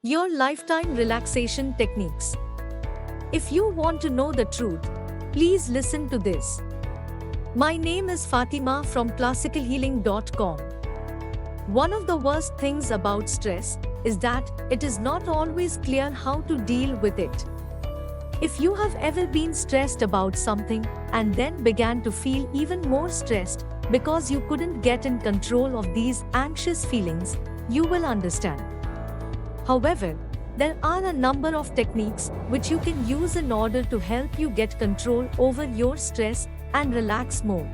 Your lifetime relaxation techniques. If you want to know the truth, please listen to this. My name is Fatima from classicalhealing.com. One of the worst things about stress is that it is not always clear how to deal with it. If you have ever been stressed about something and then began to feel even more stressed because you couldn't get in control of these anxious feelings, you will understand. However, there are a number of techniques which you can use in order to help you get control over your stress and relax more.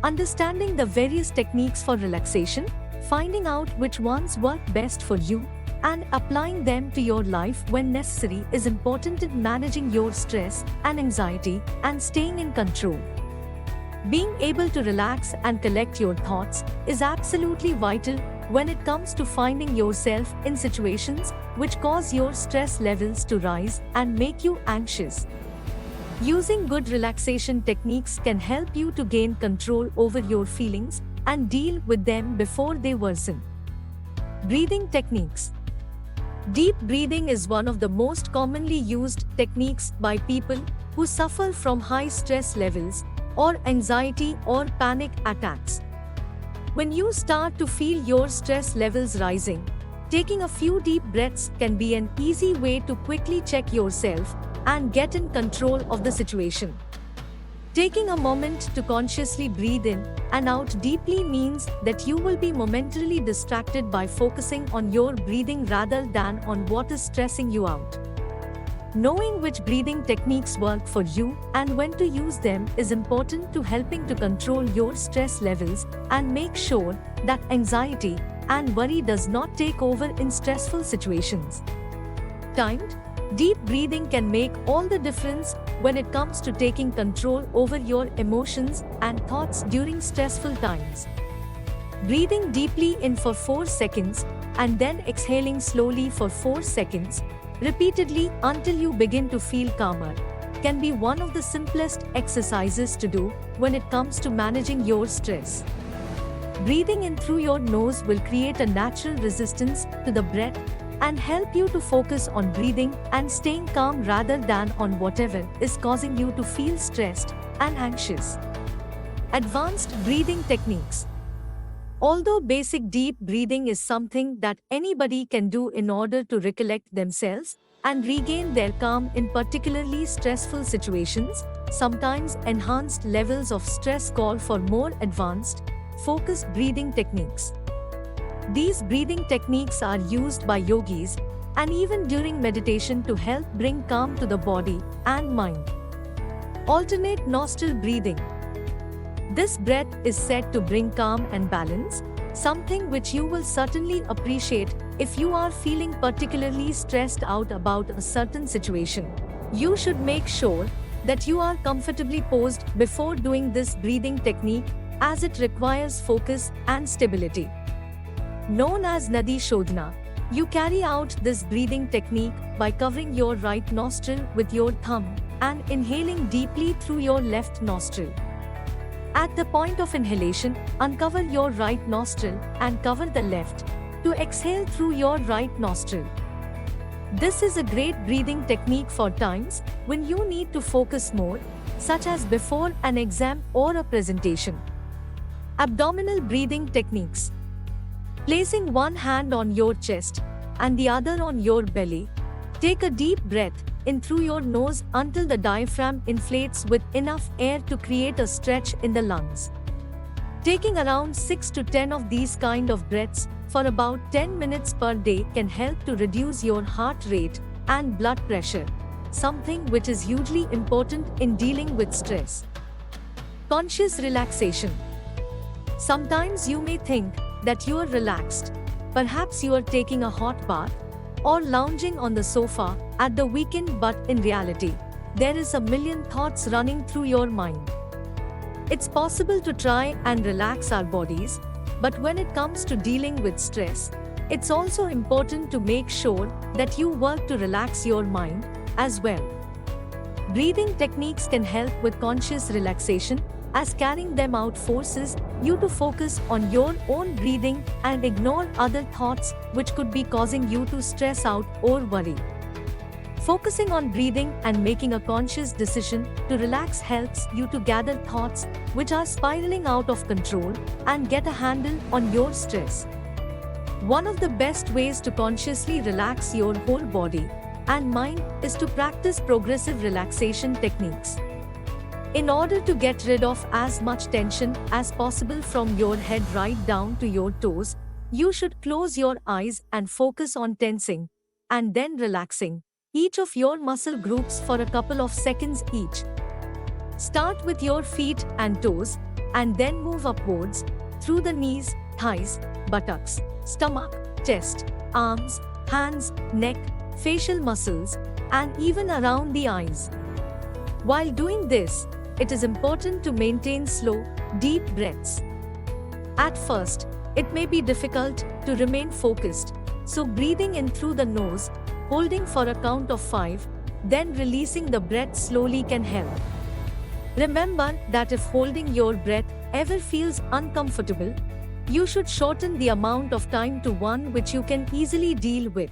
Understanding the various techniques for relaxation, finding out which ones work best for you, and applying them to your life when necessary is important in managing your stress and anxiety and staying in control. Being able to relax and collect your thoughts is absolutely vital when it comes to finding yourself in situations which cause your stress levels to rise and make you anxious. Using good relaxation techniques can help you to gain control over your feelings and deal with them before they worsen. Breathing techniques. Deep breathing is one of the most commonly used techniques by people who suffer from high stress levels or anxiety or panic attacks. When you start to feel your stress levels rising, taking a few deep breaths can be an easy way to quickly check yourself and get in control of the situation. Taking a moment to consciously breathe in and out deeply means that you will be momentarily distracted by focusing on your breathing rather than on what is stressing you out. Knowing which breathing techniques work for you and when to use them is important to helping to control your stress levels and make sure that anxiety and worry does not take over in stressful situations. Timed, deep breathing can make all the difference when it comes to taking control over your emotions and thoughts during stressful times. Breathing deeply in for 4 seconds and then exhaling slowly for 4 seconds, repeatedly until you begin to feel calmer, can be one of the simplest exercises to do when it comes to managing your stress. Breathing in through your nose will create a natural resistance to the breath and help you to focus on breathing and staying calm rather than on whatever is causing you to feel stressed and anxious. Advanced breathing techniques. Although basic deep breathing is something that anybody can do in order to recollect themselves and regain their calm in particularly stressful situations, sometimes enhanced levels of stress call for more advanced, focused breathing techniques. These breathing techniques are used by yogis and even during meditation to help bring calm to the body and mind. Alternate nostril breathing. This breath is said to bring calm and balance, something which you will certainly appreciate if you are feeling particularly stressed out about a certain situation. You should make sure that you are comfortably posed before doing this breathing technique as it requires focus and stability. Known as Nadi Shodhana, you carry out this breathing technique by covering your right nostril with your thumb and inhaling deeply through your left nostril. At the point of inhalation, uncover your right nostril and cover the left to exhale through your right nostril. This is a great breathing technique for times when you need to focus more, such as before an exam or a presentation. Abdominal breathing techniques. Placing one hand on your chest and the other on your belly, take a deep breath in through your nose until the diaphragm inflates with enough air to create a stretch in the lungs. Taking around 6 to 10 of these kind of breaths for about 10 minutes per day can help to reduce your heart rate and blood pressure, something which is hugely important in dealing with stress. Conscious relaxation. Sometimes you may think that you are relaxed. Perhaps you are taking a hot bath or lounging on the sofa at the weekend, but in reality, there is a million thoughts running through your mind. It's possible to try and relax our bodies, but when it comes to dealing with stress, it's also important to make sure that you work to relax your mind as well. Breathing techniques can help with conscious relaxation as carrying them out forces you to focus on your own breathing and ignore other thoughts which could be causing you to stress out or worry. Focusing on breathing and making a conscious decision to relax helps you to gather thoughts which are spiraling out of control and get a handle on your stress. One of the best ways to consciously relax your whole body and mind is to practice progressive relaxation techniques. In order to get rid of as much tension as possible from your head right down to your toes, you should close your eyes and focus on tensing and then relaxing each of your muscle groups for a couple of seconds each. Start with your feet and toes and then move upwards through the knees, thighs, buttocks, stomach, chest, arms, hands, neck, facial muscles, and even around the eyes. While doing this, it is important to maintain slow, deep breaths. At first, it may be difficult to remain focused, so breathing in through the nose, holding for a count of 5, then releasing the breath slowly can help. Remember that if holding your breath ever feels uncomfortable, you should shorten the amount of time to one which you can easily deal with.